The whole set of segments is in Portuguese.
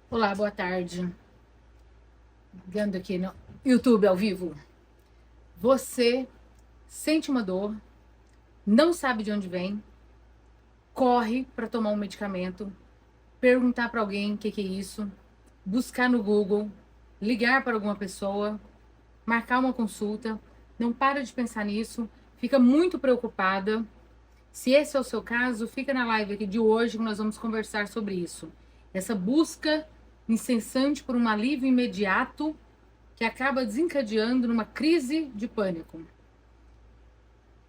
Olá, boa tarde. Ligando aqui no YouTube ao vivo. Você sente uma dor, não sabe de onde vem, corre para tomar um medicamento, perguntar para alguém o que é isso, buscar no Google, ligar para alguma pessoa, marcar uma consulta, não para de pensar nisso, fica muito preocupada. Se esse é o seu caso, fica na live aqui de hoje que nós vamos conversar sobre isso. Essa busca incessante por um alívio imediato que acaba desencadeando numa crise de pânico.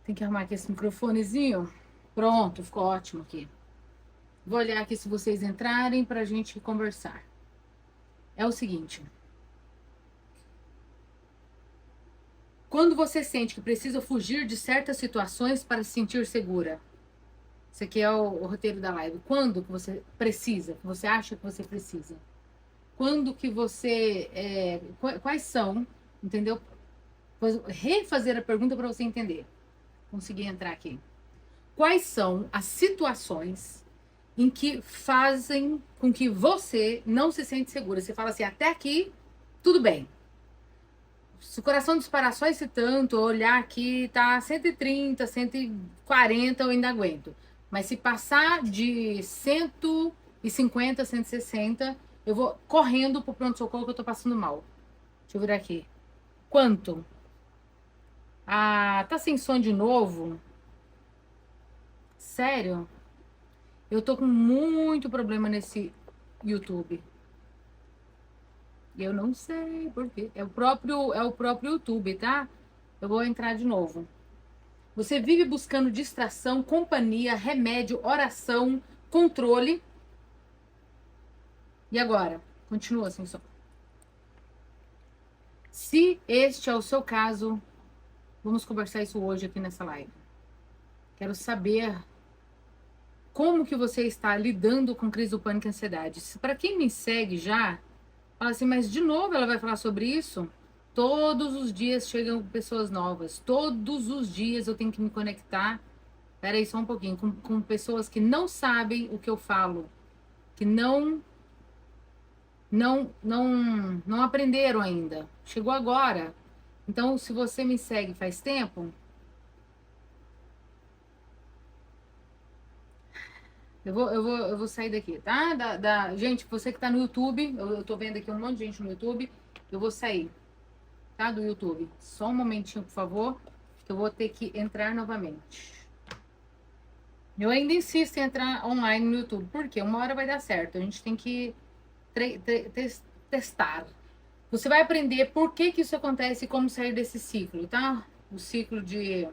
Tem que arrumar aqui esse microfonezinho. Pronto, ficou ótimo aqui. Vou olhar aqui se vocês entrarem para a gente conversar. É o seguinte. Quando você sente que precisa fugir de certas situações para se sentir segura. Esse aqui é o roteiro da live. Quando que você precisa, que você acha que você precisa? Quando que você... quais são, entendeu? Vou refazer a pergunta para você entender. Consegui entrar aqui. Quais são as situações em que fazem com que você não se sente segura? Você fala assim, até aqui, tudo bem. Se o coração disparar só esse tanto, olhar aqui, tá 130, 140, eu ainda aguento. Mas se passar de 150, 160, eu vou correndo pro pronto-socorro que eu tô passando mal. Deixa eu virar aqui. Quanto? Ah, tá sem som de novo? Sério? Eu tô com muito problema nesse YouTube. Eu não sei por quê. É o próprio YouTube, tá? Eu vou entrar de novo. Você vive buscando distração, companhia, remédio, oração, controle. E agora? Continua assim só. Se este é o seu caso, vamos conversar isso hoje aqui nessa live. Quero saber como que você está lidando com crise do pânico e ansiedade. Para quem me segue já, fala assim, mas de novo ela vai falar sobre isso? Todos os dias chegam pessoas novas. Todos os dias eu tenho que me conectar. Peraí, só um pouquinho. Com pessoas que não sabem o que eu falo. Que não aprenderam ainda. Chegou agora. Então, se você me segue faz tempo, eu vou sair daqui, tá? Gente, você que tá no YouTube, eu tô vendo aqui um monte de gente no YouTube. Eu vou sair, tá? Do YouTube. Só um momentinho, por favor, que eu vou ter que entrar novamente. Eu ainda insisto em entrar online no YouTube, porque uma hora vai dar certo. A gente tem que testar. Você vai aprender por que que isso acontece e como sair desse ciclo, tá? O ciclo de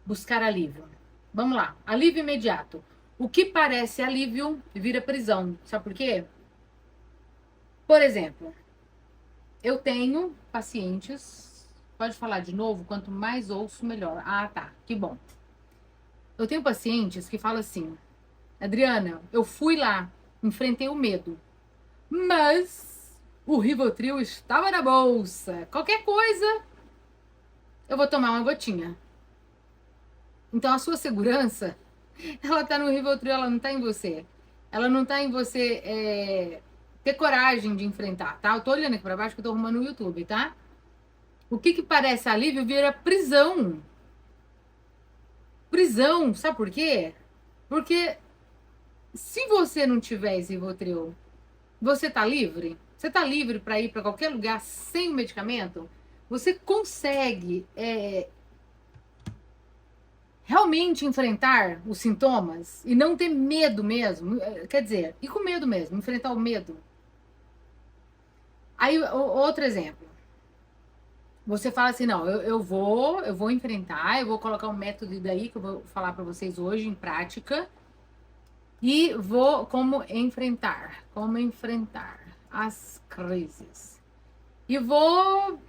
buscar alívio. Vamos lá. Alívio imediato. O que parece alívio vira prisão. Sabe por quê? Por exemplo, eu tenho pacientes. Pode falar de novo? Quanto mais ouço, melhor. Ah, tá. Que bom. Eu tenho pacientes que falam assim: Adriana, eu fui lá, enfrentei o medo, mas o Rivotril estava na bolsa. Qualquer coisa, eu vou tomar uma gotinha. Então a sua segurança, ela tá no Rivotril, ela não tá em você. Ela não tá em você ter coragem de enfrentar, tá? Eu tô olhando aqui pra baixo que eu tô arrumando no YouTube, tá? O que que parece alívio vira prisão. Prisão, sabe por quê? Porque se você não tiver esse Rivotril, você tá livre? Você tá livre para ir para qualquer lugar sem o medicamento? Você consegue realmente enfrentar os sintomas e não ter medo mesmo? Quer dizer, e com medo mesmo, enfrentar o medo. Aí, outro exemplo. Você fala assim, não, eu vou enfrentar, eu vou colocar um método daí que eu vou falar para vocês hoje em prática e vou como enfrentar as crises. E vou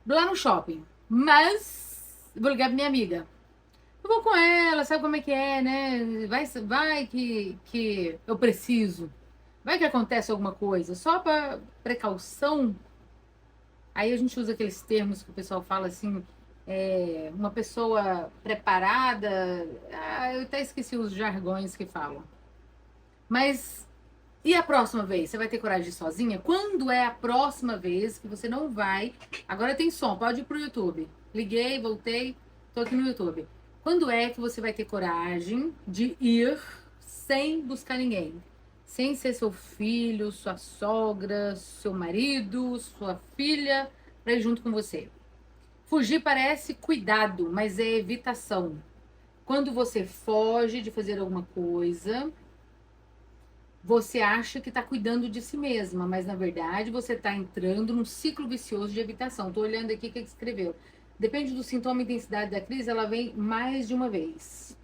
lá no shopping. Mas vou ligar pra minha amiga. Eu vou com ela, sabe como é que é, né? Vai que eu preciso. Vai que acontece alguma coisa. Só para precaução. Aí a gente usa aqueles termos que o pessoal fala assim, uma pessoa preparada. Ah, eu até esqueci os jargões que falam. Mas e a próxima vez? Você vai ter coragem de ir sozinha? Quando é a próxima vez que você não vai? Agora tem som, pode ir pro YouTube. Liguei, voltei, tô aqui no YouTube. Quando é que você vai ter coragem de ir sem buscar ninguém? Sem ser seu filho, sua sogra, seu marido, sua filha, para ir junto com você. Fugir parece cuidado, mas é evitação. Quando você foge de fazer alguma coisa, você acha que está cuidando de si mesma, mas na verdade você está entrando num ciclo vicioso de evitação. Estou olhando aqui o que ele escreveu. Depende do sintoma e intensidade da crise, ela vem mais de uma vez.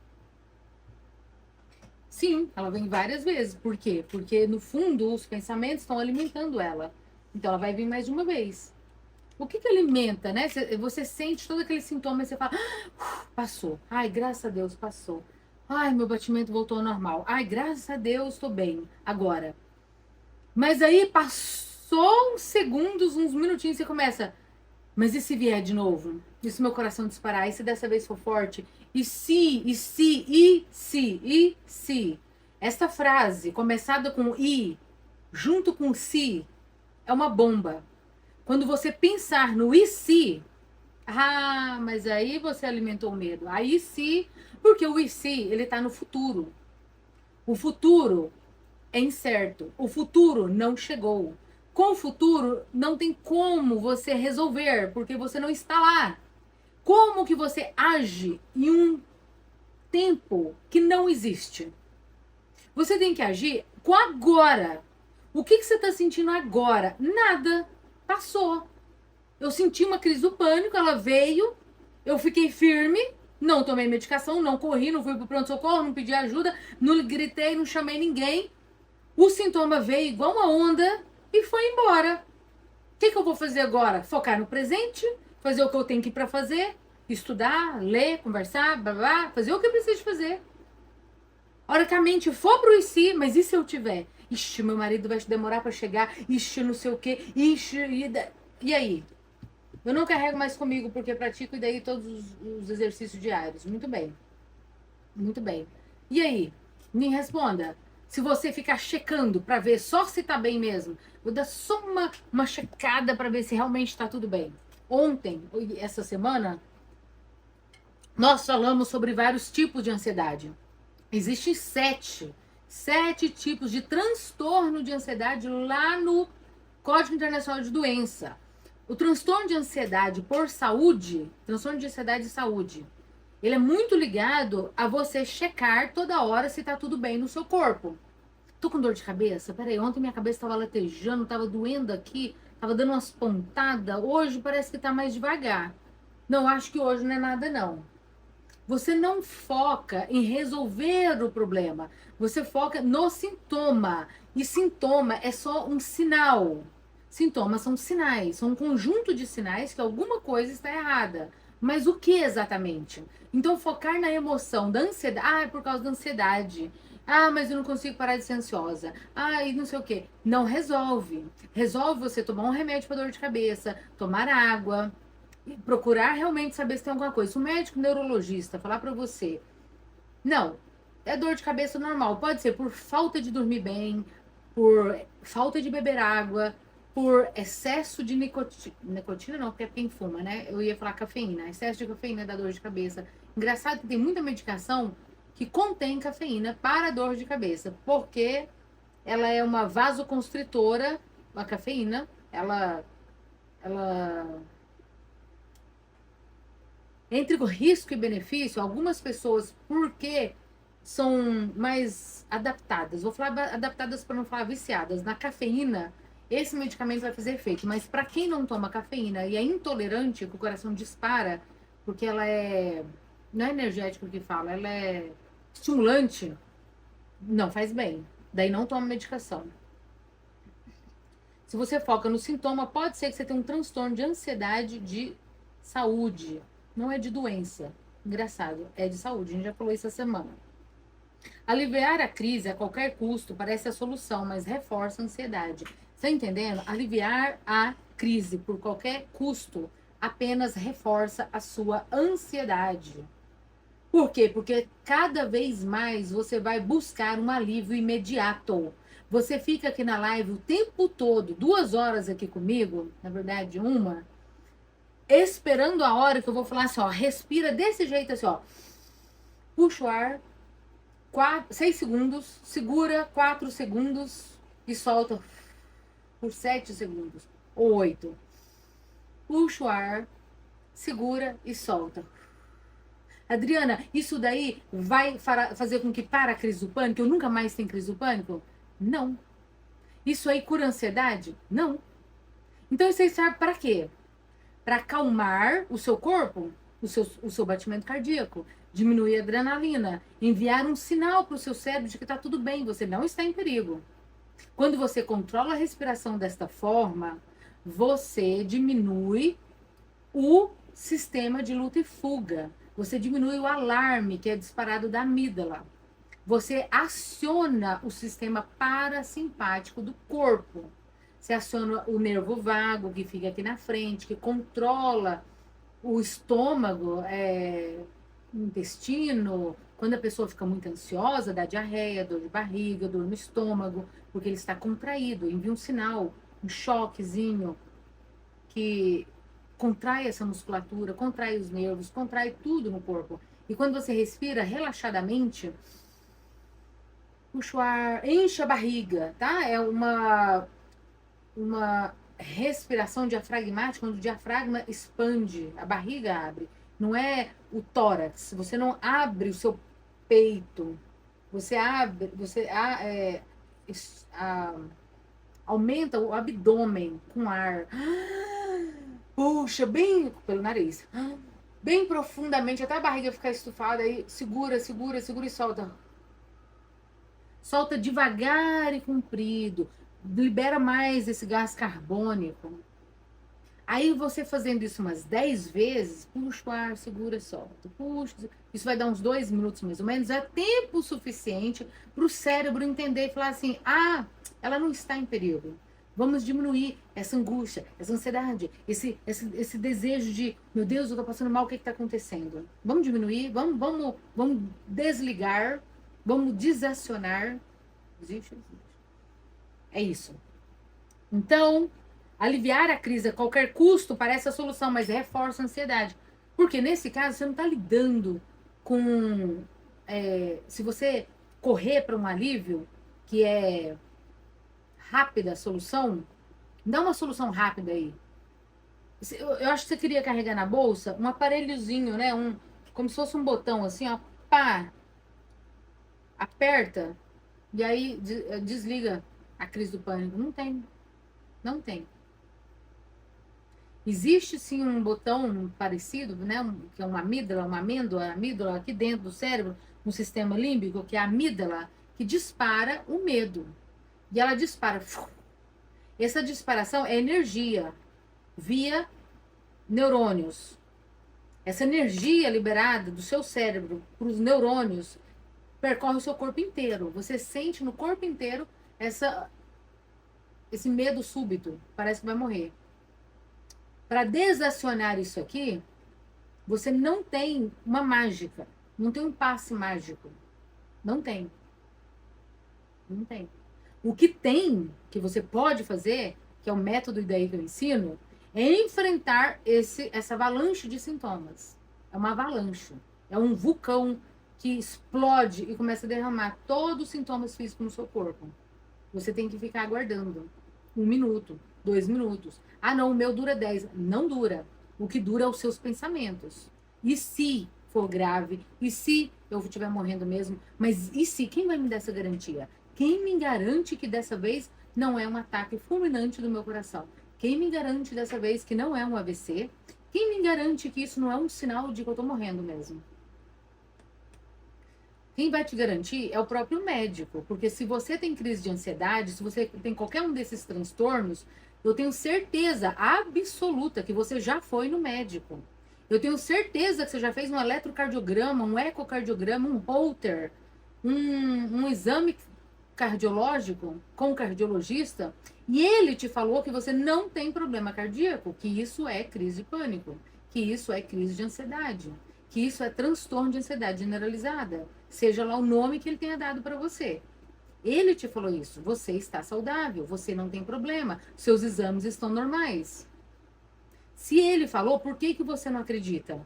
Sim, ela vem várias vezes. Por quê? Porque no fundo os pensamentos estão alimentando ela. Então ela vai vir mais de uma vez. O que alimenta, né? Você sente todo aquele sintoma e você fala, passou. Ai, graças a Deus, passou. Ai, meu batimento voltou ao normal. Ai, graças a Deus, estou bem agora. Mas aí passou uns segundos, uns minutinhos, você começa, mas e se vier de novo? E se meu coração disparar? E se dessa vez for forte? E se? Esta frase, começada com i, junto com se, é uma bomba. Quando você pensar no e se, mas aí você alimentou o medo. Aí se, porque o e se, ele tá no futuro. O futuro é incerto. O futuro não chegou. Com o futuro, não tem como você resolver, porque você não está lá. Como que você age em um tempo que não existe? Você tem que agir com agora. O que você está sentindo agora? Nada. Passou. Eu senti uma crise do pânico, ela veio, eu fiquei firme, não tomei medicação, não corri, não fui pro pronto-socorro, não pedi ajuda, não gritei, não chamei ninguém. O sintoma veio igual uma onda e foi embora. O que eu vou fazer agora? Focar no presente, fazer o que eu tenho que ir para fazer, estudar, ler, conversar, blá, blá, fazer o que eu preciso fazer. A hora que a mente for pro si, mas e se eu tiver? Ixi, meu marido vai demorar para chegar, ixi, não sei o quê, ixi, e aí? Eu não carrego mais comigo porque pratico e daí todos os exercícios diários. Muito bem. Muito bem. E aí? Me responda. Se você ficar checando para ver só se tá bem mesmo, vou dar só uma checada para ver se realmente está tudo bem. Ontem, essa semana, nós falamos sobre vários tipos de ansiedade. Existem sete tipos de transtorno de ansiedade lá no Código Internacional de Doença. O transtorno de ansiedade por saúde, transtorno de ansiedade e saúde, ele é muito ligado a você checar toda hora se tá tudo bem no seu corpo. Tô com dor de cabeça? Peraí, ontem minha cabeça tava latejando, tava doendo aqui, tava dando umas pontadas. Hoje parece que tá mais devagar. Não, acho que hoje não é nada não. Você não foca em resolver o problema. Você foca no sintoma. E sintoma é só um sinal. Sintomas são sinais, são um conjunto de sinais que alguma coisa está errada. Mas o que exatamente? Então, focar na emoção da ansiedade. Ah, é por causa da ansiedade. Ah, mas eu não consigo parar de ser ansiosa. Ah, e não sei o quê. Não resolve. Resolve você tomar um remédio para dor de cabeça, tomar água, e procurar realmente saber se tem alguma coisa. Se o médico neurologista falar para você, não, é dor de cabeça normal. Pode ser por falta de dormir bem, por falta de beber água, por excesso de nicotina. Nicotina não, porque é quem fuma, né? Eu ia falar cafeína. Excesso de cafeína dá dor de cabeça. Engraçado que tem muita medicação que contém cafeína para dor de cabeça, porque ela é uma vasoconstritora, a cafeína, ela entre o risco e benefício, algumas pessoas, porque são mais adaptadas, vou falar adaptadas para não falar viciadas, na cafeína, esse medicamento vai fazer efeito. Mas para quem não toma cafeína e é intolerante, que o coração dispara, porque ela é, não é energético que fala, ela é estimulante, não faz bem. Daí não toma medicação. Se você foca no sintoma, pode ser que você tenha um transtorno de ansiedade de saúde. Não é de doença. Engraçado, é de saúde. A gente já falou isso essa semana. Aliviar a crise a qualquer custo parece a solução, mas reforça a ansiedade. Está entendendo? Aliviar a crise por qualquer custo apenas reforça a sua ansiedade. Por quê? Porque cada vez mais você vai buscar um alívio imediato. Você fica aqui na live o tempo todo, 2 horas aqui comigo, na verdade, uma, esperando a hora que eu vou falar assim, ó, respira desse jeito assim, ó. Puxa o ar, 6 segundos, segura 4 segundos e solta por 7 segundos, ou 8. Puxa o ar, segura e solta. Adriana, isso daí vai fazer com que para a crise do pânico? Eu nunca mais tenho crise do pânico? Não. Isso aí cura a ansiedade? Não. Então isso aí serve para quê? Para acalmar o seu corpo, o seu batimento cardíaco, diminuir a adrenalina, enviar um sinal para o seu cérebro de que está tudo bem, você não está em perigo. Quando você controla a respiração desta forma, você diminui o sistema de luta e fuga. Você diminui o alarme que é disparado da amígdala. Você aciona o sistema parasimpático do corpo. Você aciona o nervo vago, que fica aqui na frente, que controla o estômago, o intestino. Quando a pessoa fica muito ansiosa, dá diarreia, dor de barriga, dor no estômago, porque ele está contraído. Envia um sinal, um choquezinho, que contrai essa musculatura, contrai os nervos, contrai tudo no corpo. E quando você respira relaxadamente, puxa o ar, enche a barriga, tá? É uma respiração diafragmática, onde o diafragma expande, a barriga abre. Não é o tórax, você não abre o seu peito, você abre, aumenta o abdômen com ar. Puxa, bem pelo nariz. Bem profundamente, até a barriga ficar estufada. Aí segura, segura, segura e solta. Solta devagar e comprido. Libera mais esse gás carbônico. Aí você fazendo isso umas 10 vezes, puxa o ar, segura, solta. Puxa. Isso vai dar uns 2 minutos mais ou menos. É tempo suficiente para o cérebro entender e falar assim: ah, ela não está em perigo. Vamos diminuir essa angústia, essa ansiedade, esse desejo de, meu Deus, eu tô passando mal, o que está acontecendo? Vamos diminuir, vamos desligar, vamos desacionar. Existe. É isso. Então, aliviar a crise a qualquer custo parece a solução, mas reforça a ansiedade. Porque nesse caso, você não está lidando com... se você correr para um alívio, que é rápida a solução, dá uma solução rápida aí. Eu acho que você queria carregar na bolsa um aparelhozinho, né? Como se fosse um botão assim, ó. Pá! Aperta e aí desliga a crise do pânico. Não tem. Não tem. Existe sim um botão parecido, né? Que é uma amígdala aqui dentro do cérebro, no sistema límbico, que é a amígdala, que dispara o medo. E ela dispara. Essa disparação é energia via neurônios. Essa energia liberada do seu cérebro para os neurônios percorre o seu corpo inteiro. Você sente no corpo inteiro esse medo súbito. Parece que vai morrer. Para desacionar isso aqui, você não tem uma mágica. Não tem um passe mágico. Não tem. Não tem. O que tem, que você pode fazer, que é o método daí que eu ensino, é enfrentar essa avalanche de sintomas. É uma avalanche. É um vulcão que explode e começa a derramar todos os sintomas físicos no seu corpo. Você tem que ficar aguardando 1 minuto, 2 minutos. Ah, não, o meu dura 10. Não dura. O que dura é os seus pensamentos. E se for grave? E se eu estiver morrendo mesmo? Mas e se? Quem vai me dar essa garantia? Quem me garante que dessa vez não é um ataque fulminante do meu coração? Quem me garante dessa vez que não é um AVC? Quem me garante que isso não é um sinal de que eu tô morrendo mesmo? Quem vai te garantir é o próprio médico. Porque se você tem crise de ansiedade, se você tem qualquer um desses transtornos, eu tenho certeza absoluta que você já foi no médico. Eu tenho certeza que você já fez um eletrocardiograma, um ecocardiograma, um Holter, um exame cardiológico com o cardiologista, e ele te falou que você não tem problema cardíaco, que isso é crise de pânico, que isso é crise de ansiedade. que isso é transtorno de ansiedade generalizada, seja lá o nome que ele tenha dado para você. Ele te falou isso. Você está saudável, você não tem problema, seus exames estão normais. Se ele falou, por que você não acredita?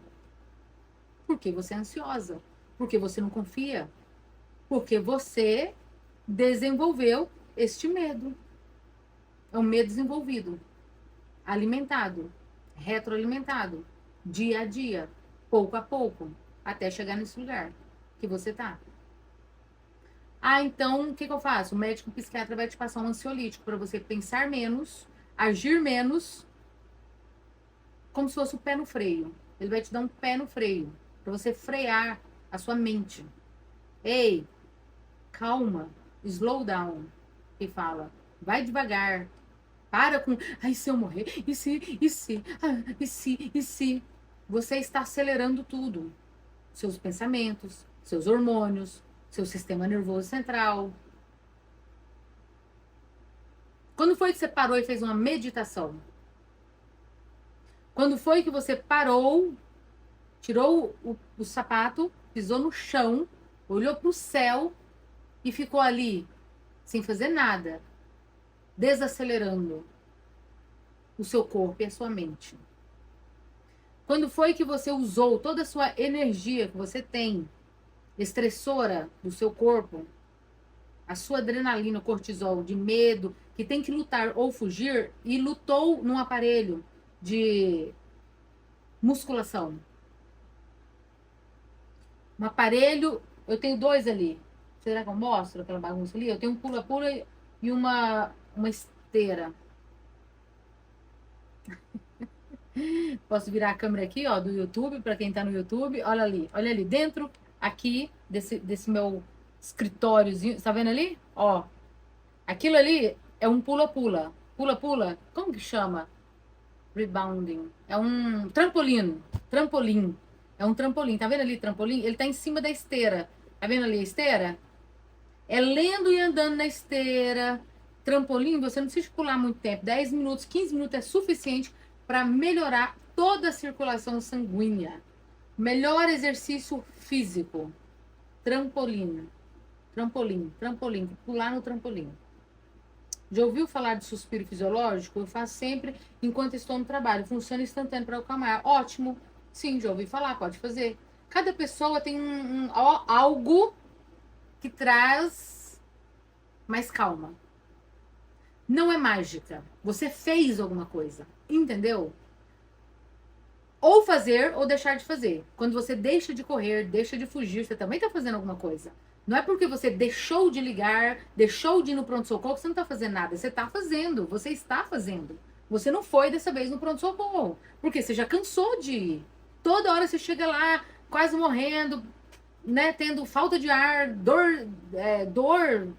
Porque você é ansiosa, porque você não confia, porque você desenvolveu este medo. É um medo desenvolvido, alimentado, retroalimentado, dia a dia, pouco a pouco, até chegar nesse lugar que você tá. Ah, então o que eu faço? O médico psiquiatra vai te passar um ansiolítico para você pensar menos, agir menos, como se fosse o pé no freio. Ele vai te dar um pé no freio, para você frear a sua mente. Ei, calma, slow down. E fala, vai devagar. Para com, ai, se eu morrer, e se. Você está acelerando tudo. Seus pensamentos, seus hormônios, seu sistema nervoso central. Quando foi que você parou e fez uma meditação? Quando foi que você parou, tirou o sapato, pisou no chão, olhou para o céu e ficou ali, sem fazer nada, desacelerando o seu corpo e a sua mente? Quando foi que você usou toda a sua energia que você tem, estressora do seu corpo, a sua adrenalina, o cortisol, de medo, que tem que lutar ou fugir, e lutou num aparelho de musculação? Um aparelho, eu tenho dois ali. Será que eu mostro aquela bagunça ali? Eu tenho um pula-pula e uma esteira. Posso virar a câmera aqui, ó, do YouTube, para quem tá no YouTube. Olha ali, dentro aqui desse meu escritóriozinho, tá vendo ali? Ó, aquilo ali é um pula-pula. Pula-pula, como que chama? Rebounding. É um trampolim. Trampolim. É um trampolim. Tá vendo ali trampolim? Ele tá em cima da esteira. Tá vendo ali a esteira? É lendo e andando na esteira. Trampolim, você não precisa pular muito tempo. 10 minutos, 15 minutos é suficiente para melhorar toda a circulação sanguínea. Melhor exercício físico. Trampolim. Trampolim. Pular no trampolim. Já ouviu falar de suspiro fisiológico? Eu faço sempre enquanto estou no trabalho. Funciona instantâneo para acalmar. Ótimo. Sim, já ouvi falar, pode fazer. Cada pessoa tem algo que traz mais calma. Não é mágica. Você fez alguma coisa. Entendeu? Ou fazer ou deixar de fazer. Quando você deixa de correr, deixa de fugir, você também está fazendo alguma coisa. Não é porque você deixou de ligar, deixou de ir no pronto-socorro que você não está fazendo nada. Você está fazendo, você está fazendo. Você não foi dessa vez no pronto-socorro. Porque você já cansou de ir. Toda hora você chega lá, quase morrendo, né? Tendo falta de ar,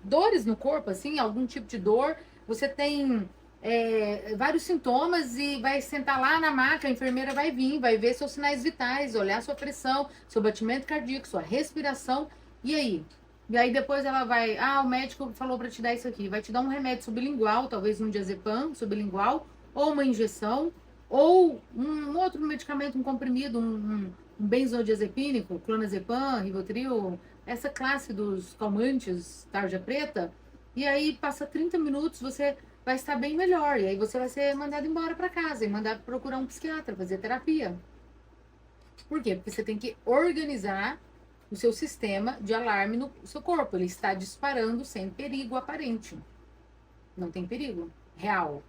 dores no corpo, assim, algum tipo de dor. Você tem vários sintomas e vai sentar lá na maca, a enfermeira vai vir, vai ver seus sinais vitais, olhar sua pressão, seu batimento cardíaco, sua respiração. E aí? E aí depois ela vai, o médico falou para te dar isso aqui, vai te dar um remédio sublingual, talvez um diazepam sublingual, ou uma injeção, ou um outro medicamento, um comprimido, um benzodiazepínico, clonazepam, rivotril, essa classe dos calmantes, tarja preta. E aí passa 30 minutos, você vai estar bem melhor. E aí você vai ser mandado embora para casa e mandado procurar um psiquiatra, fazer terapia. Por quê? Porque você tem que organizar o seu sistema de alarme no seu corpo. Ele está disparando sem perigo aparente. Não tem perigo. Real.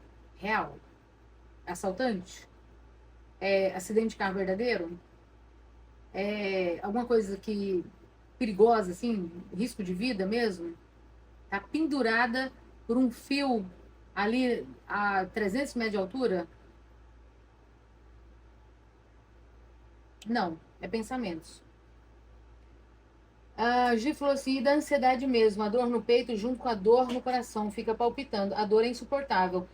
Assaltante? Acidente de carro verdadeiro? Alguma coisa que perigosa, assim, risco de vida mesmo? Tá pendurada por um fio ali a 300 metros de altura? Não, é pensamentos. A Gi falou assim, e da ansiedade mesmo, a dor no peito junto com a dor no coração, fica palpitando, a dor é insuportável.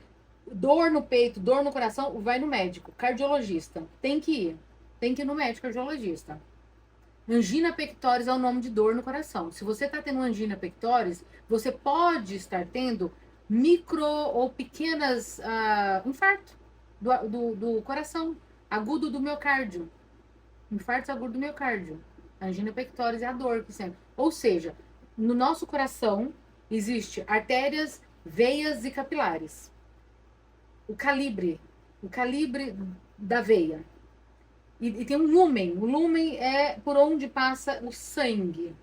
Dor no peito, dor no coração, vai no médico, cardiologista. Tem que ir no médico cardiologista. Angina pectoris é o nome de dor no coração. Se você está tendo angina pectoris, você pode estar tendo micro ou pequenas infarto do coração, agudo do miocárdio. Infarto agudo do miocárdio. Angina pectoris é a dor que sempre. Ou seja, no nosso coração existe artérias, veias e capilares. O calibre da veia. E tem um lúmen. O lúmen é por onde passa o sangue.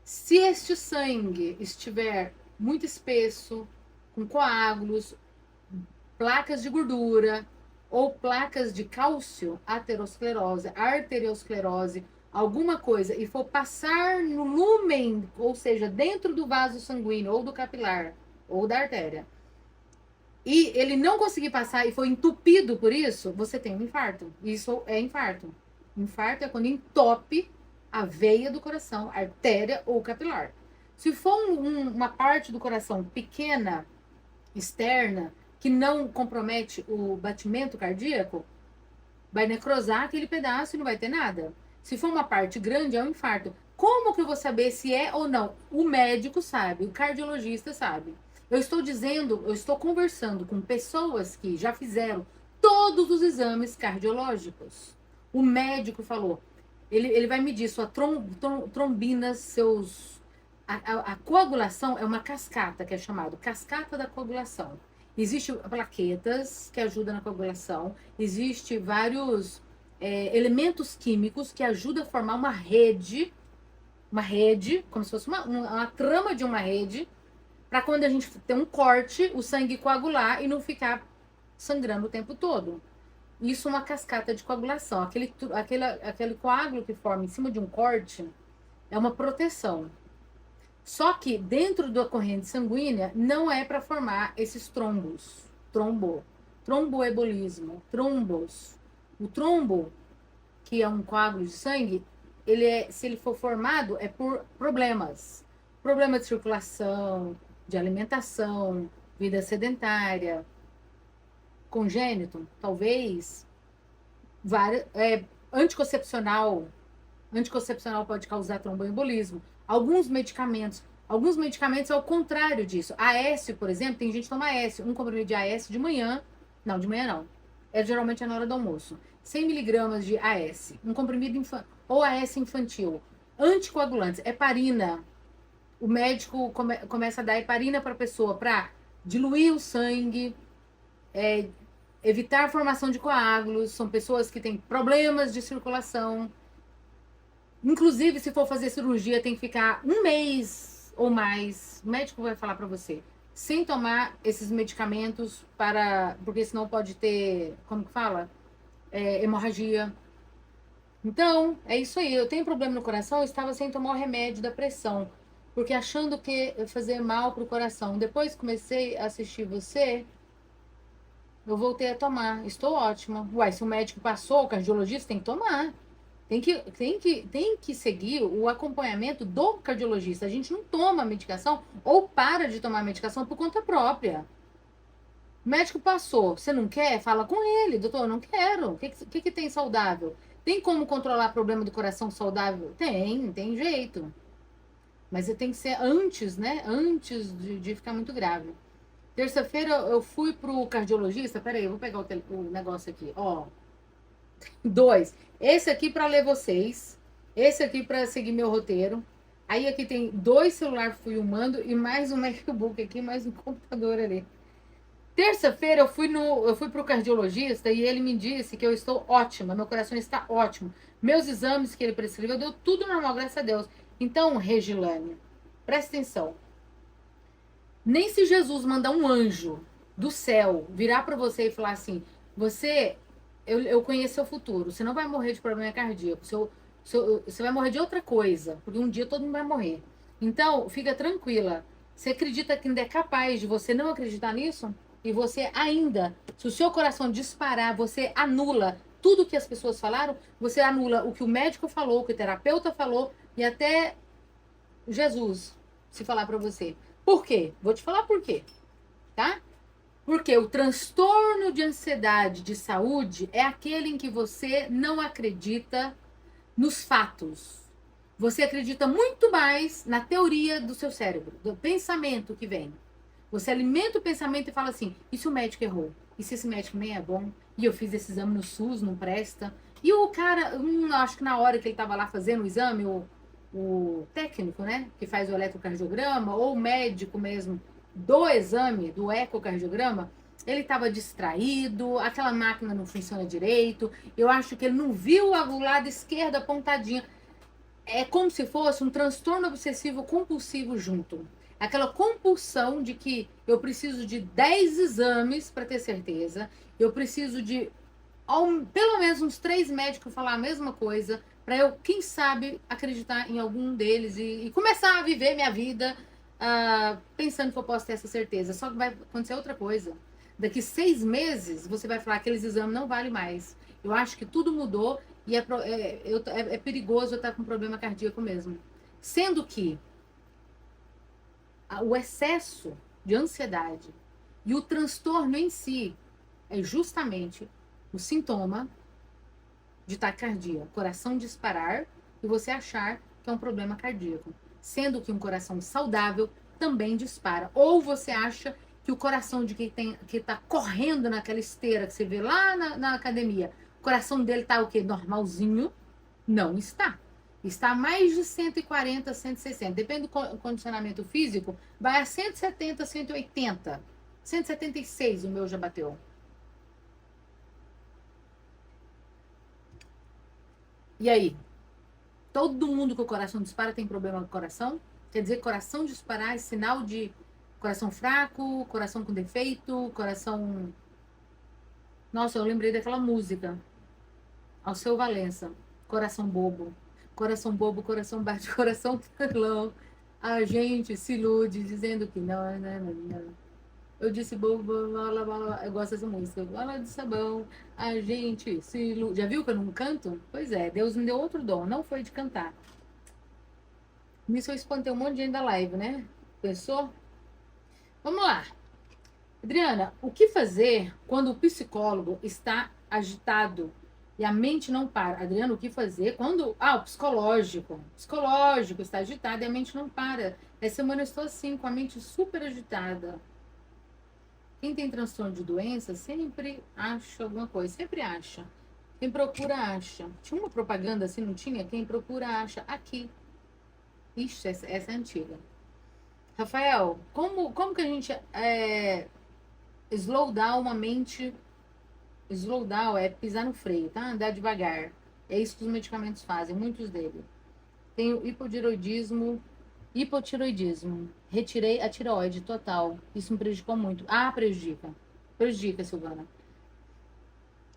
Se este sangue estiver muito espesso, com coágulos, placas de gordura ou placas de cálcio, arteriosclerose, alguma coisa, e for passar no lúmen, ou seja, dentro do vaso sanguíneo, ou do capilar, ou da artéria, e ele não conseguir passar e foi entupido por isso, você tem um infarto. Isso é infarto. Infarto é quando entope a veia do coração, artéria ou capilar. Se for uma parte do coração pequena, externa, que não compromete o batimento cardíaco, vai necrosar aquele pedaço e não vai ter nada. Se for uma parte grande, é um infarto. Como que eu vou saber se é ou não? O médico sabe, o cardiologista sabe. Eu estou conversando com pessoas que já fizeram todos os exames cardiológicos. O médico falou, ele vai medir sua trombina, seus... A coagulação é uma cascata, que é chamado cascata da coagulação. Existem plaquetas que ajudam na coagulação, existem vários elementos químicos que ajudam a formar uma rede, como se fosse uma trama de uma rede, para quando a gente tem um corte, o sangue coagular e não ficar sangrando o tempo todo. Isso é uma cascata de coagulação. Aquele coágulo que forma em cima de um corte é uma proteção. Só que dentro da corrente sanguínea não é para formar esses trombos. Tromboembolismo, trombos. O trombo, que é um coágulo de sangue, se ele for formado, é por problemas. Problema de circulação, de alimentação, vida sedentária, congênito, talvez. Anticoncepcional pode causar tromboembolismo. Alguns medicamentos é o contrário disso. Aécio, por exemplo, tem gente que toma Aécio, um comprimido de Aécio de manhã, não, de manhã não, geralmente é na hora do almoço, 100 miligramas de Aécio, um comprimido ou Aécio infantil. Anticoagulantes, heparina, o médico começa a dar heparina para a pessoa para diluir o sangue, evitar a formação de coágulos, são pessoas que têm problemas de circulação. Inclusive, se for fazer cirurgia, tem que ficar 1 mês ou mais. O médico vai falar para você. Sem tomar esses medicamentos porque senão pode ter, como que fala? Hemorragia. Então, é isso aí. Eu tenho problema no coração, eu estava sem tomar o remédio da pressão. Porque achando que ia fazer mal pro coração. Depois comecei a assistir você, eu voltei a tomar. Estou ótima. Uai, se o médico passou, o cardiologista tem que tomar. Tem que seguir o acompanhamento do cardiologista. A gente não toma medicação ou para de tomar medicação por conta própria. O médico passou, você não quer? Fala com ele, doutor, eu não quero. O que tem saudável? Tem como controlar problema do coração saudável? Tem jeito. Mas tem que ser antes, né? Antes de ficar muito grave. Terça-feira eu fui pro cardiologista. Peraí, eu vou pegar o negócio aqui. Ó. 2. Esse aqui para ler vocês. Esse aqui para seguir meu roteiro. Aí aqui tem 2 celulares filmando e mais um MacBook aqui, mais um computador ali. Terça-feira eu fui pro cardiologista e ele me disse que eu estou ótima, meu coração está ótimo. Meus exames que ele prescreveu deu tudo normal, graças a Deus. Então, Regilane, presta atenção. Nem se Jesus mandar um anjo do céu virar para você e falar assim: eu conheço seu futuro, você não vai morrer de problema cardíaco, você vai morrer de outra coisa, porque um dia todo mundo vai morrer. Então, fica tranquila. Você acredita que ainda é capaz de você não acreditar nisso? E você ainda, se o seu coração disparar, você anula tudo que as pessoas falaram, você anula o que o médico falou, o que o terapeuta falou e até Jesus se falar para você. Por quê? Vou te falar por quê, tá? Porque o transtorno de ansiedade de saúde é aquele em que você não acredita nos fatos. Você acredita muito mais na teoria do seu cérebro, do pensamento que vem. Você alimenta o pensamento e fala assim: e se o médico errou? E se esse médico nem é bom? E eu fiz esse exame no SUS, não presta? E o cara, acho que na hora que ele estava lá fazendo o exame, o técnico, né, que faz o eletrocardiograma, ou o médico mesmo do exame, do ecocardiograma, ele estava distraído, aquela máquina não funciona direito, eu acho que ele não viu o lado esquerdo apontadinho. É como se fosse um transtorno obsessivo compulsivo junto. Aquela compulsão de que eu preciso de 10 exames para ter certeza, eu preciso de pelo menos uns 3 médicos falar a mesma coisa, para eu, quem sabe, acreditar em algum deles e começar a viver minha vida pensando que eu posso ter essa certeza. Só que vai acontecer outra coisa. Daqui 6 meses, você vai falar que aqueles exames não valem mais. Eu acho que tudo mudou e é perigoso eu estar com problema cardíaco mesmo. Sendo que o excesso de ansiedade e o transtorno em si é justamente o sintoma de taquicardia, coração disparar e você achar que é um problema cardíaco. Sendo que um coração saudável também dispara. Ou você acha que o coração de quem está correndo naquela esteira que você vê lá na academia, o coração dele está o quê? Normalzinho? Não está. Está a mais de 140, 160. Depende do condicionamento físico, vai a 170, 180. 176 o meu já bateu. E aí? Todo mundo com o coração dispara tem problema com o coração? Quer dizer, coração disparar é sinal de coração fraco, coração com defeito, coração. Nossa, eu lembrei daquela música. Alceu Valença. Coração bobo. Coração bobo, coração bate, coração telão. A gente se ilude dizendo que não, não, não, não. Eu disse bobo, eu gosto dessa música. Bola de sabão, a gente se ilude. Já viu que eu não canto? Pois é, Deus me deu outro dom, não foi de cantar. Nisso eu espantei um monte de gente da live, né? Pensou? Vamos lá. Adriana, o que fazer quando o psicólogo está agitado e a mente não para? Adriana, o que fazer quando... o psicológico. O psicológico está agitado e a mente não para. Essa semana eu estou assim, com a mente super agitada. Quem tem transtorno de doença sempre acha alguma coisa. Sempre acha. Quem procura, acha. Tinha uma propaganda assim, não tinha? Quem procura, acha. Aqui. Ixi, essa é antiga. Rafael, como que a gente slow down uma mente? Slow down é pisar no freio, tá? Andar devagar. É isso que os medicamentos fazem, muitos deles. Tem o hipotiroidismo. Retirei a tireoide total. Isso me prejudicou muito. Prejudica. Prejudica, Silvana.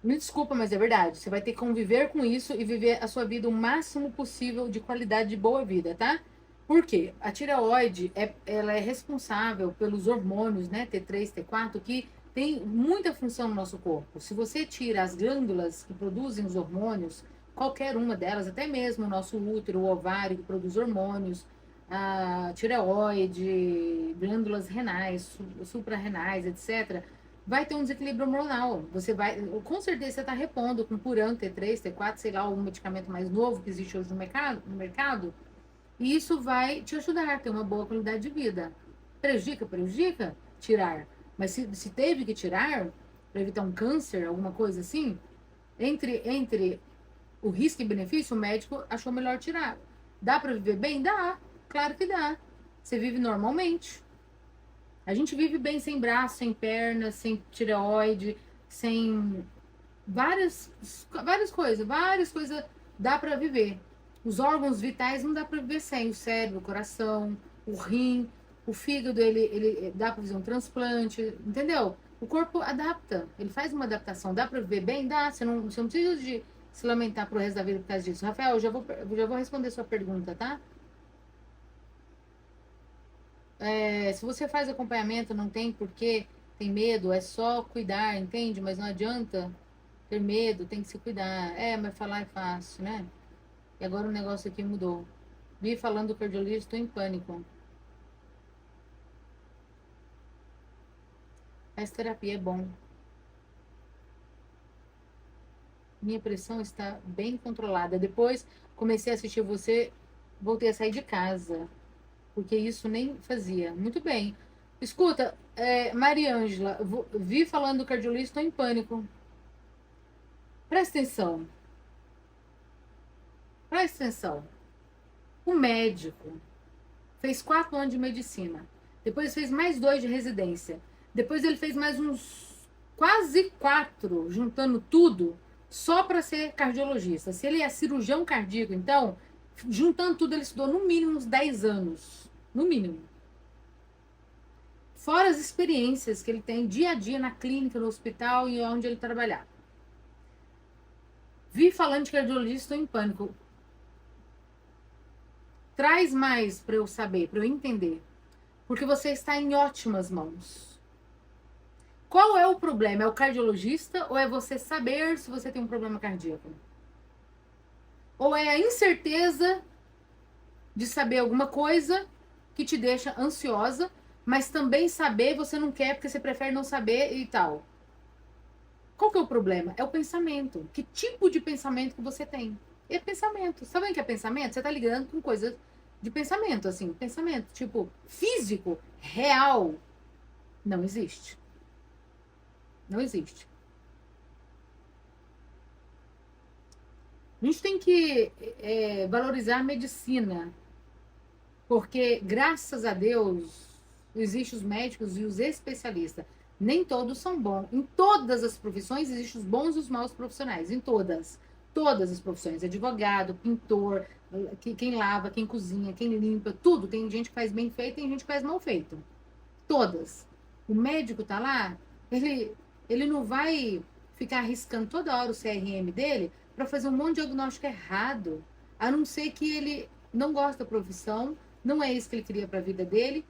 Me desculpa, mas é verdade. Você vai ter que conviver com isso e viver a sua vida o máximo possível de qualidade de boa vida, tá? Por quê? A tireoide, ela é responsável pelos hormônios, né? T3, T4, que tem muita função no nosso corpo. Se você tira as glândulas que produzem os hormônios, qualquer uma delas, até mesmo o nosso útero, o ovário que produz hormônios, a tireoide, glândulas renais, suprarrenais, etc., vai ter um desequilíbrio hormonal. Você vai, com certeza, você está repondo com Puran, T3, T4, sei lá, algum medicamento mais novo que existe hoje no mercado, e isso vai te ajudar a ter uma boa qualidade de vida. Prejudica? Prejudica? Tirar. Mas se teve que tirar, para evitar um câncer, alguma coisa assim, entre o risco e benefício, o médico achou melhor tirar. Dá para viver bem? Dá. Claro que dá. Você vive normalmente. A gente vive bem sem braço, sem perna, sem tireoide, sem várias coisas dá para viver. Os órgãos vitais não dá para viver sem. O cérebro, o coração, o rim, o fígado, ele dá para fazer um transplante, entendeu? O corpo adapta, ele faz uma adaptação. Dá para viver bem? Dá. Você não precisa de se lamentar pro resto da vida por causa disso. Rafael, eu já vou responder sua pergunta, tá? Se você faz acompanhamento, não tem porquê, tem medo, é só cuidar, entende? Mas não adianta ter medo, tem que se cuidar. Mas falar é fácil, né? E agora o negócio aqui mudou. Vi falando do cardiologista, estou em pânico. Essa terapia é bom. Minha pressão está bem controlada. Depois comecei a assistir você, voltei a sair de casa. Porque isso nem fazia. Muito bem. Escuta, Maria Ângela, vi falando do cardiologista, estou em pânico. Presta atenção. Presta atenção. O médico fez 4 anos de medicina. Depois fez mais 2 de residência. Depois ele fez mais uns quase 4, juntando tudo, só para ser cardiologista. Se ele é cirurgião cardíaco, então, juntando tudo, ele estudou no mínimo uns 10 anos. No mínimo. Fora as experiências que ele tem dia a dia na clínica, no hospital e onde ele trabalhar. Vi falando de cardiologista, estou em pânico. Traz mais para eu saber, para eu entender. Porque você está em ótimas mãos. Qual é o problema? É o cardiologista ou é você saber se você tem um problema cardíaco? Ou é a incerteza de saber alguma coisa que te deixa ansiosa, mas também saber você não quer porque você prefere não saber e tal? Qual que é o problema? É o pensamento. Que tipo de pensamento que você tem? É pensamento. Sabe o que é pensamento? Você tá ligando com coisas de pensamento, assim. Pensamento, tipo, físico, real. Não existe. Não existe. A gente tem que valorizar a medicina. Porque, graças a Deus, existem os médicos e os especialistas. Nem todos são bons. Em todas as profissões existem os bons e os maus profissionais. Em todas. Todas as profissões. Advogado, pintor, quem lava, quem cozinha, quem limpa, tudo. Tem gente que faz bem feito, tem gente que faz mal feito. Todas. O médico tá lá, ele não vai ficar arriscando toda hora o CRM dele para fazer um monte de diagnóstico errado. A não ser que ele não gosta da profissão, não é isso que ele queria para a vida dele,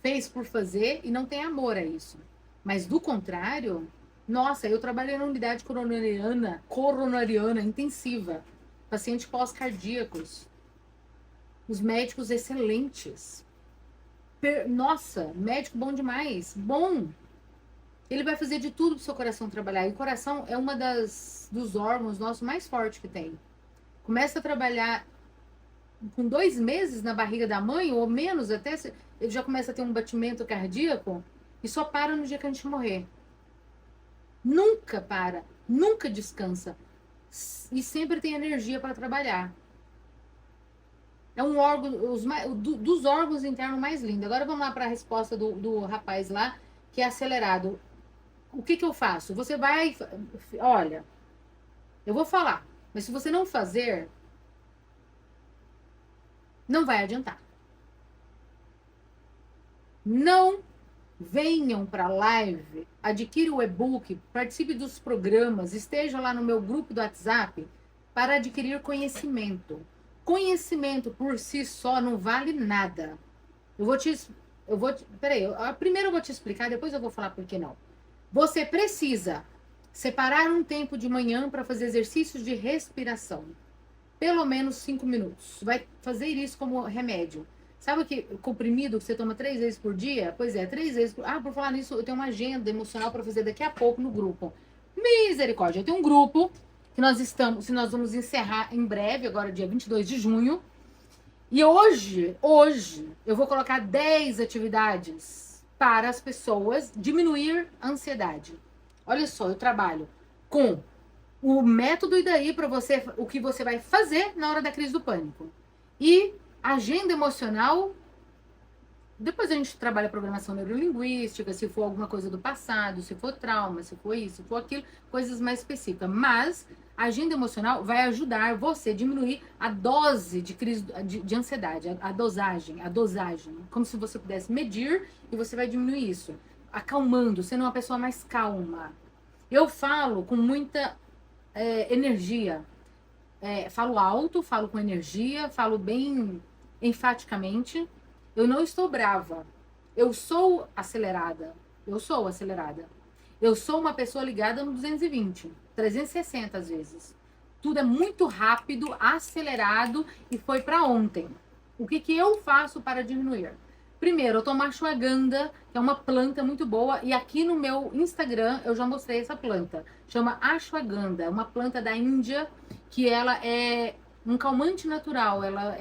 fez por fazer e não tem amor a isso. Mas do contrário, nossa, eu trabalhei na unidade coronariana intensiva, pacientes pós-cardíacos, os médicos excelentes. Nossa, médico bom demais, bom. Ele vai fazer de tudo pro seu coração trabalhar. E o coração é uma dos órgãos nossos mais fortes que tem. Começa a trabalhar com 2 meses na barriga da mãe, ou menos até, ele já começa a ter um batimento cardíaco e só para no dia que a gente morrer. Nunca para, nunca descansa. E sempre tem energia para trabalhar. É um órgão, dos órgãos internos mais lindo. Agora vamos lá para a resposta do rapaz lá, que é acelerado. O que eu faço? Você vai... Olha, eu vou falar, mas se você não fazer, não vai adiantar. Não venham para a live, adquira o e-book, participe dos programas, esteja lá no meu grupo do WhatsApp para adquirir conhecimento. Conhecimento por si só não vale nada. Peraí, primeiro eu vou te explicar, depois eu vou falar por que não. Você precisa separar um tempo de manhã para fazer exercícios de respiração. Pelo menos 5 minutos. Vai fazer isso como remédio. Sabe que comprimido que você toma 3 vezes por dia? Pois é, 3 vezes por... por falar nisso, eu tenho uma agenda emocional para fazer daqui a pouco no grupo. Misericórdia, eu tenho um grupo que nós vamos encerrar em breve, agora dia 22 de junho. E hoje, eu vou colocar 10 atividades para as pessoas diminuir a ansiedade. Olha só, eu trabalho com o método e daí para você, o que você vai fazer na hora da crise do pânico. E agenda emocional, depois a gente trabalha programação neurolinguística, se for alguma coisa do passado, se for trauma, se for isso, se for aquilo, coisas mais específicas. Mas a agenda emocional vai ajudar você a diminuir a dose de crise de ansiedade, a dosagem, como se você pudesse medir e você vai diminuir isso, acalmando, sendo uma pessoa mais calma. Eu falo com muita energia, falo alto, falo com energia, falo bem enfaticamente. Eu não estou brava. Eu sou acelerada. Eu sou uma pessoa ligada no 220, 360 às vezes. Tudo é muito rápido, acelerado e foi para ontem. O que eu faço para diminuir? Primeiro, eu tomo ashwagandha, que é uma planta muito boa, e aqui no meu Instagram eu já mostrei essa planta. Chama ashwagandha, é uma planta da Índia, que ela é um calmante natural, ela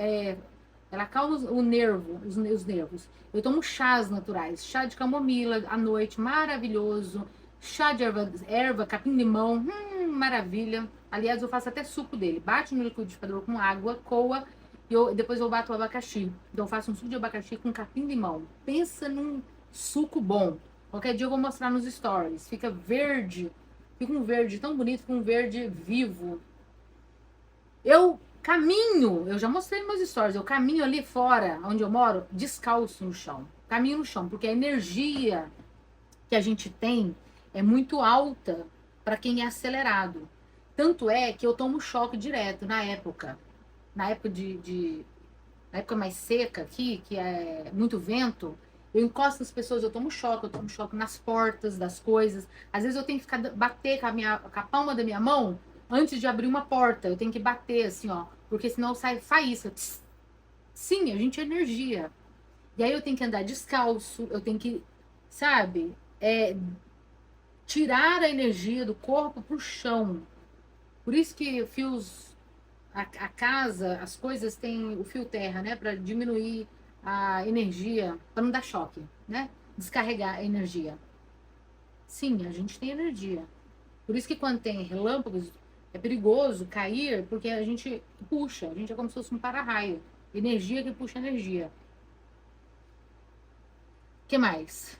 acalma os nervos. Eu tomo chás naturais, chá de camomila à noite, maravilhoso. Chá de erva, capim-limão, maravilha. Aliás, eu faço até suco dele. Bate no liquidificador com água, coa, e depois eu bato o abacaxi. Então eu faço um suco de abacaxi com capim-limão. Pensa num suco bom. Qualquer dia eu vou mostrar nos stories. Fica verde, fica um verde tão bonito, fica um verde vivo. Eu caminho, eu já mostrei nos meus stories, eu caminho ali fora, onde eu moro, descalço no chão. Caminho no chão, porque a energia que a gente tem é muito alta para quem é acelerado. Tanto é que eu tomo choque direto na época. Na época na época mais seca aqui, que é muito vento, eu encosto nas pessoas, eu tomo choque nas portas das coisas. Às vezes eu tenho que bater com a palma da minha mão antes de abrir uma porta. Eu tenho que bater assim, ó, porque senão sai faísca. Sim, a gente é energia. E aí eu tenho que andar descalço, eu tenho que, sabe, tirar a energia do corpo pro chão. Por isso que a casa, as coisas têm o fio terra, né, para diminuir a energia, para não dar choque, né? Descarregar a energia. Sim, a gente tem energia. Por isso que quando tem relâmpagos é perigoso cair, porque a gente puxa, a gente é como se fosse um para-raio, energia que puxa energia. O que mais?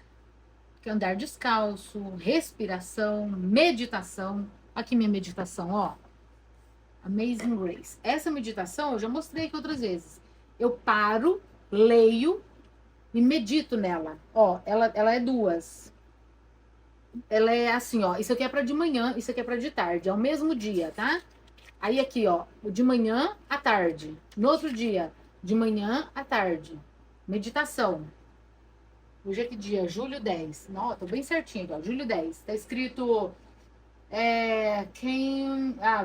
Andar descalço, respiração, meditação. Aqui minha meditação, ó. Amazing Grace. Essa meditação eu já mostrei aqui outras vezes. Eu paro, leio e medito nela. Ó, ela é duas. Ela é assim, ó. Isso aqui é para de manhã, isso aqui é para de tarde. É o mesmo dia, tá? Aí aqui, ó, de manhã à tarde. No outro dia, de manhã à tarde. Meditação. Hoje é que dia? Julho 10. Não, tô bem certinho, ó. Julho 10. Tá escrito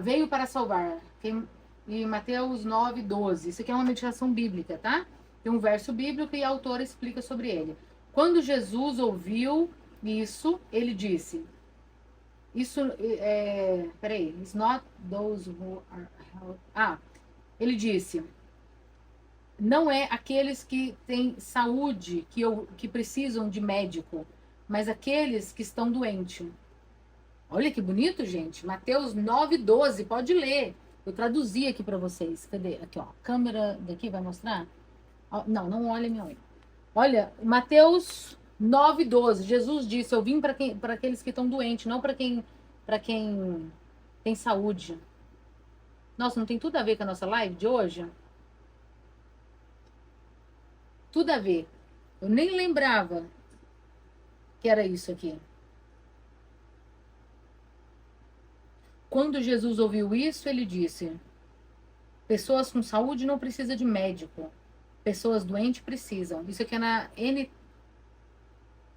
veio para salvar. E Mateus 9, 12. Isso aqui é uma meditação bíblica, tá? Tem um verso bíblico e a autora explica sobre ele. Quando Jesus ouviu isso, ele disse: Isso peraí, it's not those who are. Ele disse: não é aqueles que têm saúde que precisam de médico, mas aqueles que estão doentes. Olha que bonito, gente. Mateus 9, 12. Pode ler. Eu traduzi aqui para vocês. Cadê? Aqui, ó. Câmera daqui vai mostrar? Não, não olha minha unha. Olha, Mateus 9, 12. Jesus disse: eu vim para aqueles que estão doentes, não para quem tem saúde. Nossa, não tem tudo a ver com a nossa live de hoje? Tudo a ver. Eu nem lembrava que era isso aqui. Quando Jesus ouviu isso, ele disse: pessoas com saúde não precisam de médico. Pessoas doentes precisam. Isso aqui é na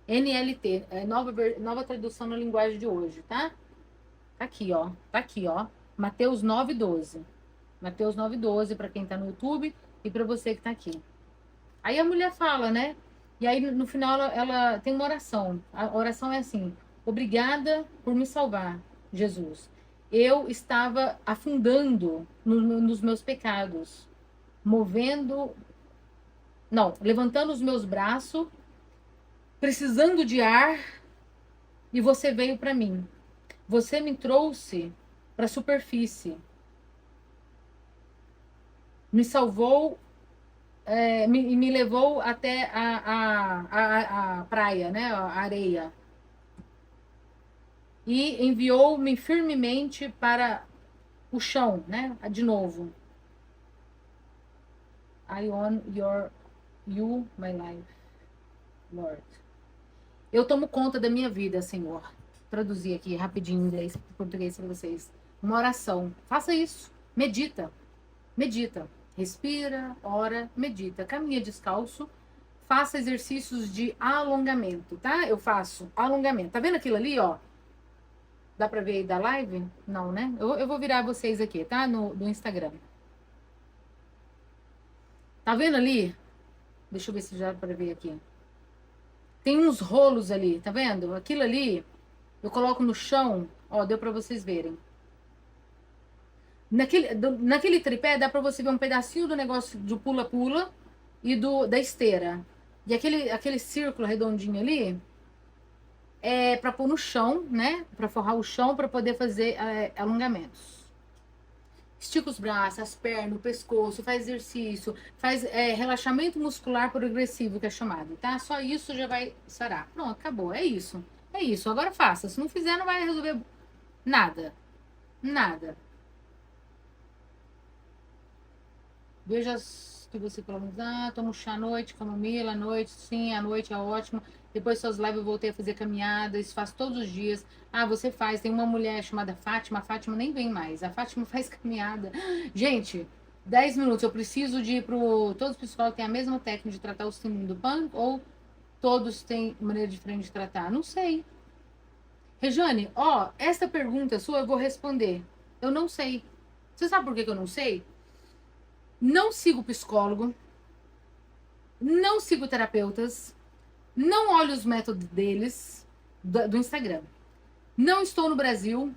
NLT, nova tradução na linguagem de hoje, tá? Tá aqui, ó. Tá aqui, ó. Mateus 9, 12. Mateus 9, 12 para quem tá no YouTube e para você que tá aqui. Aí a mulher fala, né? E aí no final ela tem uma oração. A oração é assim: obrigada por me salvar, Jesus. Eu estava afundando nos meus pecados, levantando os meus braços, precisando de ar, e você veio para mim. Você me trouxe para a superfície, me salvou, me levou até a praia, né, a areia. E enviou-me firmemente para o chão, né? De novo. I want you, my life, Lord. Eu tomo conta da minha vida, Senhor. Traduzir aqui rapidinho em inglês, português para vocês. Uma oração. Faça isso. Medita. Medita. Respira, ora, medita. Caminha descalço. Faça exercícios de alongamento, tá? Eu faço alongamento. Tá vendo aquilo ali, ó? Dá pra ver aí da live? Não, né? Eu vou virar vocês aqui, tá? No Instagram. Tá vendo ali? Deixa eu ver se já dá pra ver aqui. Tem uns rolos ali, tá vendo? Aquilo ali, eu coloco no chão. Ó, deu pra vocês verem. Naquele tripé dá pra você ver um pedacinho do negócio do pula-pula e da esteira. E aquele círculo redondinho ali, é para pôr no chão, né? Para forrar o chão para poder fazer alongamentos. Estica os braços, as pernas, o pescoço, faz exercício, faz relaxamento muscular progressivo, que é chamado, tá? Só isso já vai sarar. Pronto, acabou. É isso. É isso. Agora faça. Se não fizer, não vai resolver nada. Nada. Veja que você falou, tomo chá à noite, camomila à noite, sim, à noite é ótimo. Depois suas lives eu voltei a fazer caminhadas, faço todos os dias. Ah, você faz. Tem uma mulher chamada Fátima, a Fátima nem vem mais. A Fátima faz caminhada. Gente, 10 minutos. Eu preciso de ir pro. Todos os psicólogos têm a mesma técnica de tratar o síndrome do pânico ou todos têm maneira diferente de tratar? Não sei. Rejane, ó, esta pergunta sua eu vou responder. Eu não sei. Você sabe por que eu não sei? Não sigo psicólogo, não sigo terapeutas, não olho os métodos deles do Instagram. Não estou no Brasil,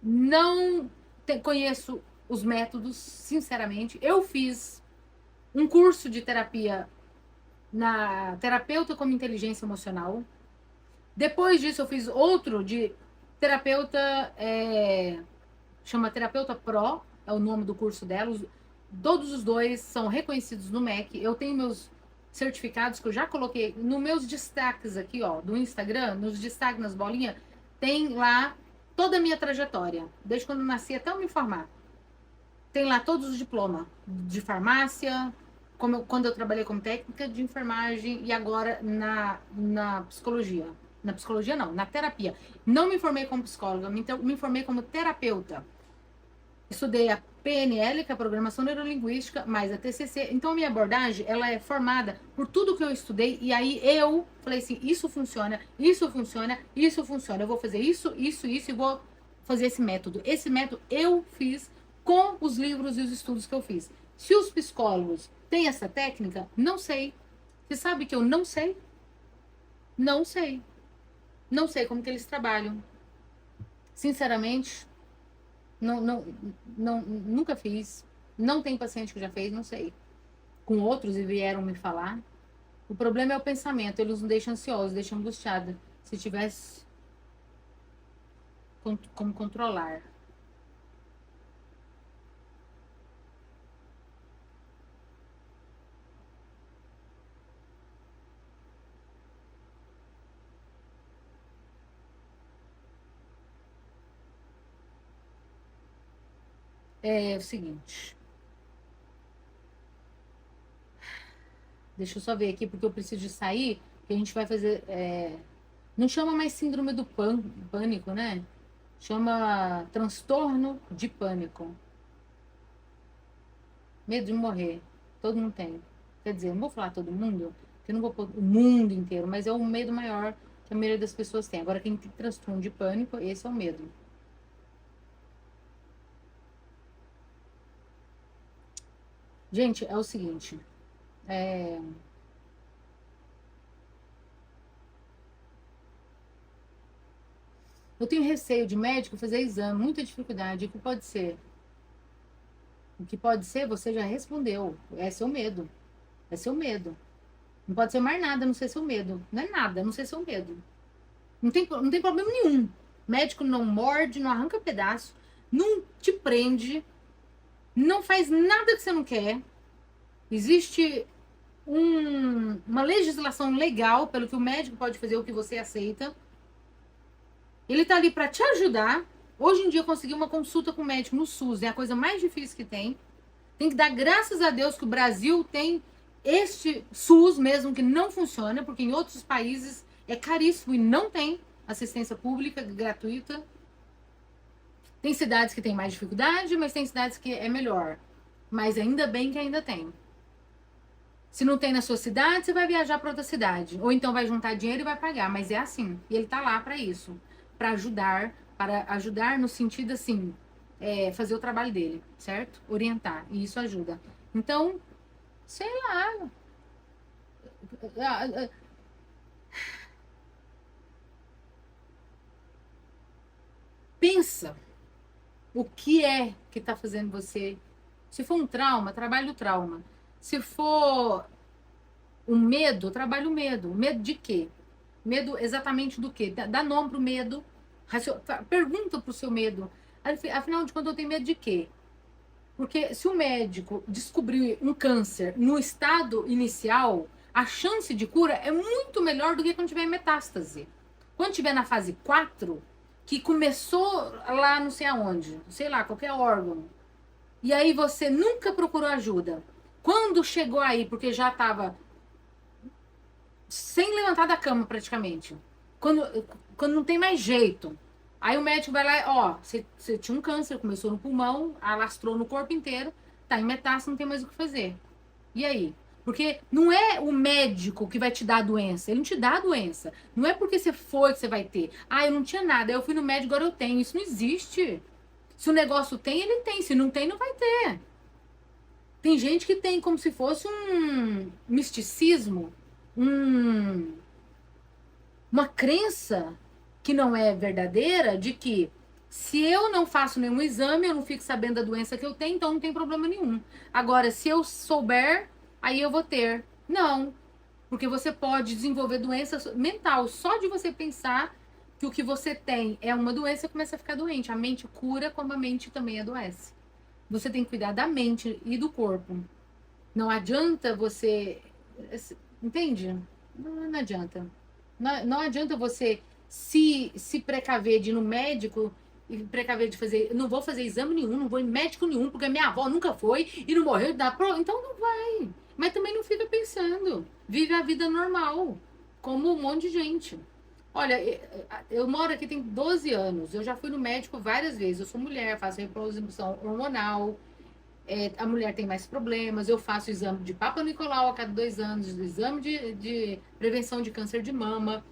não conheço os métodos, sinceramente. Eu fiz um curso de terapia na terapeuta como inteligência emocional. Depois disso, eu fiz outro de terapeuta, chama Terapeuta Pro, é o nome do curso dela. Todos os dois são reconhecidos no MEC. Eu tenho meus certificados que eu já coloquei nos meus destaques aqui, ó, do Instagram, nos destaques, nas bolinhas, tem lá toda a minha trajetória, desde quando eu nasci até eu me formar. Tem lá todos os diplomas de farmácia, quando eu trabalhei como técnica de enfermagem e agora na psicologia. Na psicologia não, na terapia. Não me formei como psicóloga, me formei como terapeuta. Estudei a PNL, que é a Programação Neurolinguística, mais a TCC. Então, a minha abordagem, ela é formada por tudo que eu estudei. E aí, eu falei assim, isso funciona, isso funciona, isso funciona. Eu vou fazer isso, isso, isso e vou fazer esse método. Esse método eu fiz com os livros e os estudos que eu fiz. Se os psicólogos têm essa técnica, não sei. Você sabe que eu não sei? Não sei. Não sei como que eles trabalham. Sinceramente, nunca fiz. Não tem paciente que já fez, não sei. Com outros e vieram me falar. O problema é o pensamento. Eles não deixam ansiosos, deixam angustiada. Se tivesse como controlar. É o seguinte. Deixa eu só ver aqui, porque eu preciso de sair. Que a gente vai fazer. Não chama mais síndrome do pânico, né? Chama transtorno de pânico. Medo de morrer. Todo mundo tem. Quer dizer, não vou falar todo mundo, porque eu não vou pôr o mundo inteiro, mas é o medo maior que a maioria das pessoas tem. Agora, quem tem transtorno de pânico, esse é o medo. Gente, é o seguinte. É... Eu tenho receio de médico fazer exame, muita dificuldade. O que pode ser? O que pode ser, você já respondeu. É seu medo. É seu medo. Não pode ser mais nada, não ser seu medo. Não é nada, não ser seu medo. Não tem problema nenhum. Médico não morde, não arranca pedaço, não te prende, não faz nada que você não quer. Existe uma legislação legal pelo que o médico pode fazer, o que você aceita. Ele tá ali para te ajudar. Hoje em dia, conseguir uma consulta com o médico no SUS é a coisa mais difícil que tem. Tem que dar graças a Deus que o Brasil tem este SUS mesmo que não funciona, porque em outros países é caríssimo e não tem assistência pública gratuita. Tem cidades que tem mais dificuldade, mas tem cidades que é melhor. Mas ainda bem que ainda tem. Se não tem na sua cidade, você vai viajar para outra cidade. Ou então vai juntar dinheiro e vai pagar. Mas é assim. E ele tá lá para isso. Para ajudar no sentido assim, fazer o trabalho dele, certo? Orientar. E isso ajuda. Então, sei lá. Pensa o que é que tá fazendo você. Se for um trauma, trabalhe o trauma. Se for um medo, trabalhe o medo. Medo de quê? Medo exatamente do quê? Dá nome pro medo. Pergunta pro seu medo. Afinal de contas, eu tenho medo de quê? Porque se o médico descobrir um câncer no estado inicial, a chance de cura é muito melhor do que quando tiver em metástase. Quando tiver na fase 4, que começou lá não sei aonde, sei lá, qualquer órgão, e aí você nunca procurou ajuda. Quando chegou aí, porque já estava sem levantar da cama praticamente, quando não tem mais jeito, aí o médico vai lá, ó, você tinha um câncer, começou no pulmão, alastrou no corpo inteiro, tá em metástase, não tem mais o que fazer. E aí? Porque não é o médico que vai te dar a doença, ele não te dá a doença. Não é porque você foi que você vai ter. Ah, eu não tinha nada, eu fui no médico, agora eu tenho. Isso não existe. Se o negócio tem, ele tem. Se não tem, não vai ter. Tem gente que tem como se fosse um misticismo, um, uma crença que não é verdadeira de que se eu não faço nenhum exame, eu não fico sabendo da doença que eu tenho, então não tem problema nenhum. Agora, se eu souber, aí eu vou ter. Não, porque você pode desenvolver doença mental só de você pensar que o que você tem é uma doença, começa a ficar doente. A mente cura como a mente também adoece. Você tem que cuidar da mente e do corpo. Não adianta você. Entende? Não adianta. Não adianta você se precaver de ir no médico e precaver de fazer. Não vou fazer exame nenhum, não vou em médico nenhum, porque minha avó nunca foi e não morreu. Então não vai. Mas também não fica pensando. Vive a vida normal, como um monte de gente. Olha, eu moro aqui tem 12 anos. Eu já fui no médico várias vezes. Eu sou mulher, faço reposição hormonal. A mulher tem mais problemas. Eu faço exame de Papa Nicolau a cada 2 anos, exame de prevenção de câncer de mama.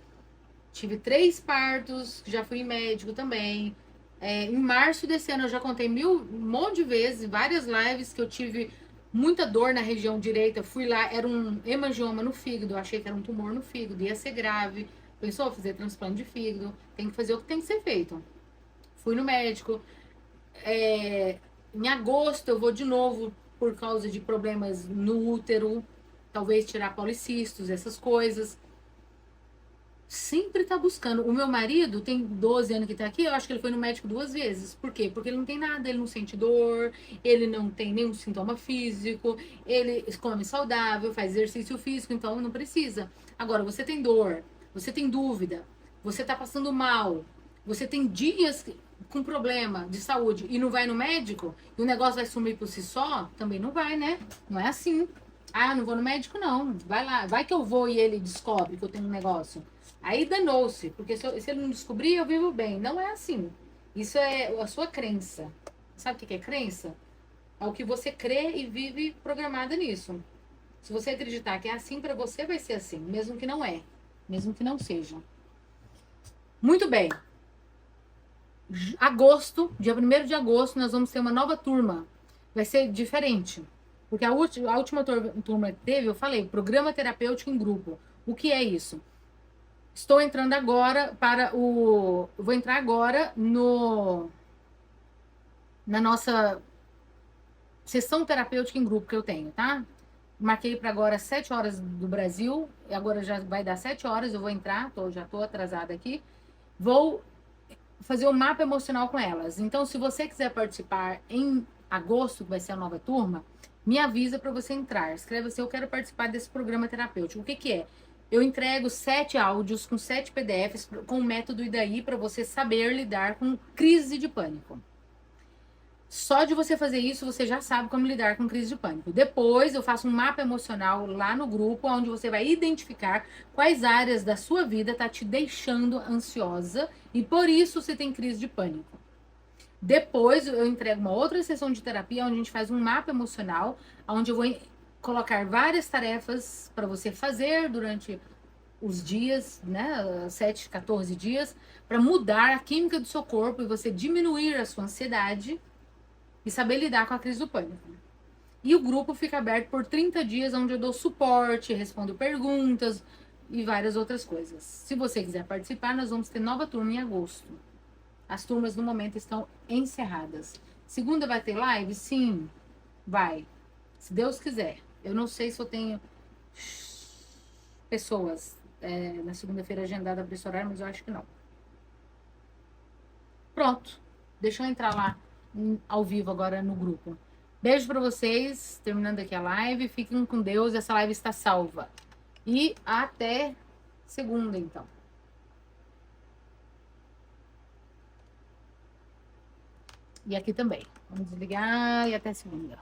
Tive 3 partos, já fui médico também. Em março desse ano eu já contei um monte de vezes, várias lives que eu tive muita dor na região direita. Fui lá, era um hemangioma no fígado, eu achei que era um tumor no fígado, ia ser grave. Pensou, fazer transplante de fígado, tem que fazer o que tem que ser feito. Fui no médico. Em agosto eu vou de novo por causa de problemas no útero, talvez tirar policistos, essas coisas. Sempre tá buscando. O meu marido tem 12 anos que tá aqui, eu acho que ele foi no médico 2 vezes. Por quê? Porque ele não tem nada, ele não sente dor, ele não tem nenhum sintoma físico, ele come saudável, faz exercício físico, então não precisa. Agora, você tem dor, você tem dúvida, você tá passando mal, você tem dias com problema de saúde e não vai no médico, e o negócio vai sumir por si só, também não vai, né? Não é assim. Ah, não vou no médico, não. Vai lá, vai que eu vou e ele descobre que eu tenho um negócio. Aí danou-se, porque se ele não descobrir, eu vivo bem. Não é assim. Isso é a sua crença. Sabe o que é crença? É o que você crê e vive programada nisso. Se você acreditar que é assim para você, vai ser assim, mesmo que não é, mesmo que não seja. Muito bem. Agosto, dia 1º de agosto, nós vamos ter uma nova turma. Vai ser diferente. Porque a última turma que teve, eu falei, programa terapêutico em grupo. O que é isso? Estou entrando agora para o... Vou entrar agora na nossa sessão terapêutica em grupo que eu tenho, tá? Marquei para agora 7 horas do Brasil. Agora já vai dar 7 horas, eu vou entrar. Já estou atrasada aqui. Vou fazer o mapa emocional com elas. Então, se você quiser participar em agosto, que vai ser a nova turma, me avisa para você entrar. Escreve assim, eu quero participar desse programa terapêutico. O que que é? Eu entrego 7 áudios com 7 PDFs com o método IDAI para você saber lidar com crise de pânico. Só de você fazer isso, você já sabe como lidar com crise de pânico. Depois, eu faço um mapa emocional lá no grupo, onde você vai identificar quais áreas da sua vida está te deixando ansiosa e por isso você tem crise de pânico. Depois, eu entrego uma outra sessão de terapia, onde a gente faz um mapa emocional, onde eu vou colocar várias tarefas para você fazer durante os dias, né, 7, 14 dias, para mudar a química do seu corpo e você diminuir a sua ansiedade e saber lidar com a crise do pânico. E o grupo fica aberto por 30 dias, onde eu dou suporte, respondo perguntas e várias outras coisas. Se você quiser participar, nós vamos ter nova turma em agosto. As turmas no momento estão encerradas. Segunda vai ter live? Sim, vai. Se Deus quiser. Eu não sei se eu tenho pessoas na segunda-feira agendada para esse horário, mas eu acho que não. Pronto. Deixa eu entrar lá ao vivo agora no grupo. Beijo para vocês. Terminando aqui a live. Fiquem com Deus. Essa live está salva. E até segunda, então. E aqui também. Vamos desligar e até segunda.